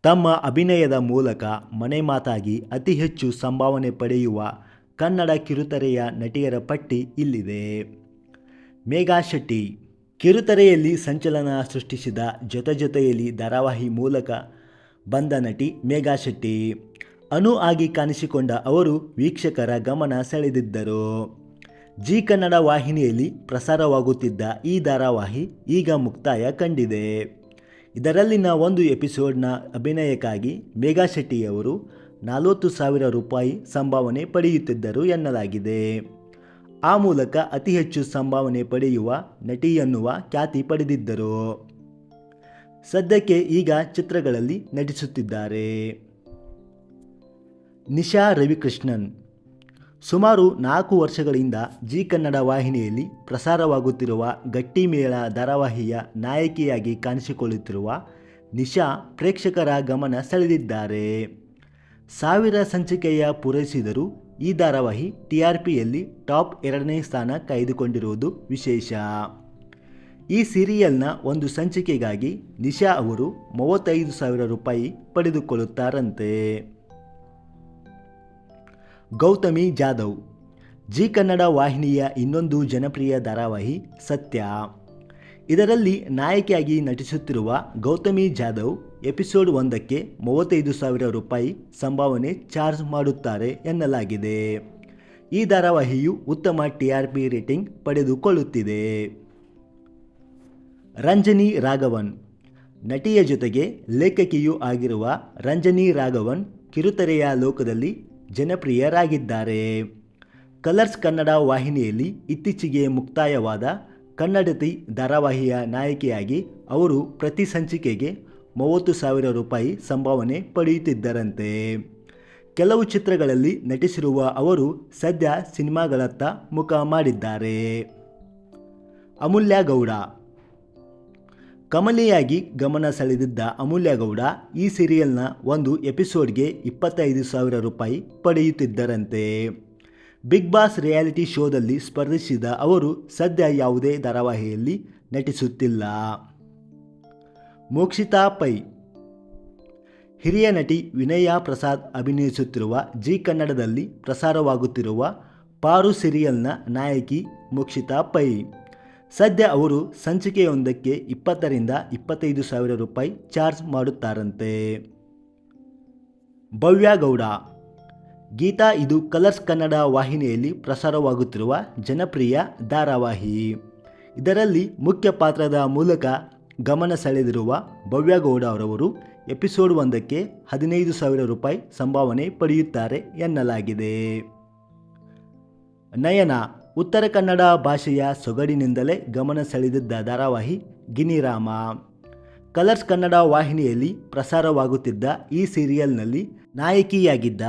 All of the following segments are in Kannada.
ತಮ್ಮ ಅಭಿನಯದ ಮೂಲಕ ಮನೆ ಮಾತಾಗಿ ಅತಿ ಹೆಚ್ಚು ಸಂಭಾವನೆ ಪಡೆಯುವ ಕನ್ನಡ ಕಿರುತೆರೆಯ ನಟಿಯರ ಪಟ್ಟಿ ಇಲ್ಲಿದೆ. ಮೇಘಾ ಶೆಟ್ಟಿ ಕಿರುತೆರೆಯಲ್ಲಿ ಸಂಚಲನ ಸೃಷ್ಟಿಸಿದ ಜೊತೆಯಲ್ಲಿ ಧಾರಾವಾಹಿ ಮೂಲಕ ಬಂದ ನಟಿ ಮೇಘಾ ಶೆಟ್ಟಿ. ಅನು ಆಗಿ ಕಾಣಿಸಿಕೊಂಡ ಅವರು ವೀಕ್ಷಕರ ಗಮನ ಸೆಳೆದಿದ್ದರು. ಜಿ ಕನ್ನಡ ವಾಹಿನಿಯಲ್ಲಿ ಪ್ರಸಾರವಾಗುತ್ತಿದ್ದ ಈ ಧಾರಾವಾಹಿ ಈಗ ಮುಕ್ತಾಯ ಕಂಡಿದೆ. ಇದರಲ್ಲಿನ ಒಂದು ಎಪಿಸೋಡ್ನ ಅಭಿನಯಕ್ಕಾಗಿ ಮೇಘಾ ಶೆಟ್ಟಿಯವರು 40,000 ರೂಪಾಯಿ ಸಂಭಾವನೆ ಪಡೆಯುತ್ತಿದ್ದರು ಎನ್ನಲಾಗಿದೆ. ಆ ಮೂಲಕ ಅತಿ ಹೆಚ್ಚು ಸಂಭಾವನೆ ಪಡೆಯುವ ನಟಿ ಎನ್ನುವ ಖ್ಯಾತಿ ಪಡೆದಿದ್ದರು. ಸದ್ಯಕ್ಕೆ ಈಗ ಚಿತ್ರಗಳಲ್ಲಿ ನಟಿಸುತ್ತಿದ್ದಾರೆ. ನಿಶಾ ರವಿಕೃಷ್ಣನ್ ಸುಮಾರು 4 ವರ್ಷಗಳಿಂದ ಜಿ ಕನ್ನಡ ವಾಹಿನಿಯಲ್ಲಿ ಪ್ರಸಾರವಾಗುತ್ತಿರುವ ಗಟ್ಟಿಮೇಳ ಧಾರಾವಾಹಿಯ ನಾಯಕಿಯಾಗಿ ಕಾಣಿಸಿಕೊಳ್ಳುತ್ತಿರುವ ನಿಶಾ ಪ್ರೇಕ್ಷಕರ ಗಮನ ಸೆಳೆದಿದ್ದಾರೆ. 1000 ಸಂಚಿಕೆಯ ಪೂರೈಸಿದರೂ ಈ ಧಾರಾವಾಹಿ TRPಯಲ್ಲಿ ಟಾಪ್ 2ನೇ ಸ್ಥಾನ ಕಾಯ್ದುಕೊಂಡಿರುವುದು ವಿಶೇಷ. ಈ ಸೀರಿಯಲ್ನ ಒಂದು ಸಂಚಿಕೆಗಾಗಿ ನಿಶಾ ಅವರು 35,000 ರೂಪಾಯಿ ಪಡೆದುಕೊಳ್ಳುತ್ತಾರಂತೆ. ಗೌತಮಿ ಜಾಧವ್ ಜಿ ಕನ್ನಡ ವಾಹಿನಿಯ ಇನ್ನೊಂದು ಜನಪ್ರಿಯ ಧಾರಾವಾಹಿ ಸತ್ಯ. ಇದರಲ್ಲಿ ನಾಯಕಿಯಾಗಿ ನಟಿಸುತ್ತಿರುವ ಗೌತಮಿ ಜಾಧವ್ ಎಪಿಸೋಡ್ 1ಕ್ಕೆ 35,000 ರೂಪಾಯಿ ಸಂಭಾವನೆ ಚಾರ್ಜ್ ಮಾಡುತ್ತಾರೆ ಎನ್ನಲಾಗಿದೆ. ಈ ಧಾರಾವಾಹಿಯು ಉತ್ತಮ TRP ರೇಟಿಂಗ್ ಪಡೆದುಕೊಳ್ಳುತ್ತಿದೆ. ರಂಜನಿ ರಾಘವನ್ ನಟಿಯ ಜೊತೆಗೆ ಲೇಖಕಿಯೂ ಆಗಿರುವ ರಂಜನಿ ರಾಘವನ್ ಕಿರುತೆರೆಯ ಲೋಕದಲ್ಲಿ ಜನಪ್ರಿಯರಾಗಿದ್ದಾರೆ. ಕಲರ್ಸ್ ಕನ್ನಡ ವಾಹಿನಿಯಲ್ಲಿ ಇತ್ತೀಚೆಗೆ ಮುಕ್ತಾಯವಾದ ಕನ್ನಡತಿ ಧಾರಾವಾಹಿಯ ನಾಯಕಿಯಾಗಿ ಅವರು ಪ್ರತಿ ಸಂಚಿಕೆಗೆ 30,000 ರೂಪಾಯಿ ಸಂಭಾವನೆ ಪಡೆಯುತ್ತಿದ್ದರಂತೆ. ಕೆಲವು ಚಿತ್ರಗಳಲ್ಲಿ ನಟಿಸಿರುವ ಅವರು ಸದ್ಯ ಸಿನಿಮಾಗಳತ್ತ ಮುಖ ಮಾಡಿದ್ದಾರೆ. ಅಮೂಲ್ಯ ಗೌಡ ಕಮಲಿಯಾಗಿ ಗಮನ ಸೆಳೆದಿದ್ದ ಅಮೂಲ್ಯ ಗೌಡ ಈ ಸೀರಿಯಲ್ನ ಒಂದು ಎಪಿಸೋಡ್ಗೆ 25,000 ರೂಪಾಯಿ ಪಡೆಯುತ್ತಿದ್ದರಂತೆ. ಬಿಗ್ ಬಾಸ್ ರಿಯಾಲಿಟಿ ಶೋದಲ್ಲಿ ಸ್ಪರ್ಧಿಸಿದ ಅವರು ಸದ್ಯ ಯಾವುದೇ ಧಾರಾವಾಹಿಯಲ್ಲಿ ನಟಿಸುತ್ತಿಲ್ಲ. ಮೋಕ್ಷಿತಾ ಪೈ ಹಿರಿಯ ನಟಿ ವಿನಯಾ ಪ್ರಸಾದ್ ಅಭಿನಯಿಸುತ್ತಿರುವ ಜಿ ಕನ್ನಡದಲ್ಲಿ ಪ್ರಸಾರವಾಗುತ್ತಿರುವ ಪಾರು ಸೀರಿಯಲ್ನ ನಾಯಕಿ ಮೋಕ್ಷಿತಾ ಪೈ. ಸದ್ಯ ಅವರು ಸಂಚಿಕೆಯೊಂದಕ್ಕೆ 20ರಿಂದ 25,000 ರೂಪಾಯಿ ಚಾರ್ಜ್ ಮಾಡುತ್ತಾರಂತೆ. ಭವ್ಯ ಗೌಡ ಗೀತಾ ಇದು ಕಲರ್ಸ್ ಕನ್ನಡ ವಾಹಿನಿಯಲ್ಲಿ ಪ್ರಸಾರವಾಗುತ್ತಿರುವ ಜನಪ್ರಿಯ ಧಾರಾವಾಹಿ. ಇದರಲ್ಲಿ ಮುಖ್ಯ ಪಾತ್ರದ ಮೂಲಕ ಗಮನ ಸೆಳೆದಿರುವ ಭವ್ಯ ಗೌಡ ಅವರವರು ಎಪಿಸೋಡ್ 1ಕ್ಕೆ 15,000 ರೂಪಾಯಿ ಸಂಭಾವನೆ ಪಡೆಯುತ್ತಾರೆ ಎನ್ನಲಾಗಿದೆ. ನಯನ ಉತ್ತರ ಕನ್ನಡ ಭಾಷೆಯ ಸೊಗಡಿನಿಂದಲೇ ಗಮನ ಸೆಳೆದಿದ್ದ ಧಾರಾವಾಹಿ ಗಿಣಿರಾಮ. ಕಲರ್ಸ್ ಕನ್ನಡ ವಾಹಿನಿಯಲ್ಲಿ ಪ್ರಸಾರವಾಗುತ್ತಿದ್ದ ಈ ಸೀರಿಯಲ್ನಲ್ಲಿ ನಾಯಕಿಯಾಗಿದ್ದ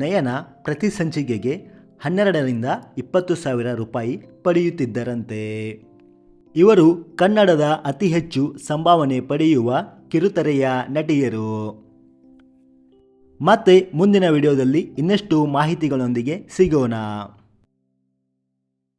ನಯನ ಪ್ರತಿ ಸಂಚಿಕೆಗೆ 12ರಿಂದ 20,000 ರೂಪಾಯಿ ಪಡೆಯುತ್ತಿದ್ದರಂತೆ. ಇವರು ಕನ್ನಡದ ಅತಿ ಹೆಚ್ಚು ಸಂಭಾವನೆ ಪಡೆಯುವ ಕಿರುತೆರೆಯ ನಟಿಯರು. ಮತ್ತೆ ಮುಂದಿನ ವಿಡಿಯೋದಲ್ಲಿ ಇನ್ನಷ್ಟು ಮಾಹಿತಿಗಳೊಂದಿಗೆ ಸಿಗೋಣ.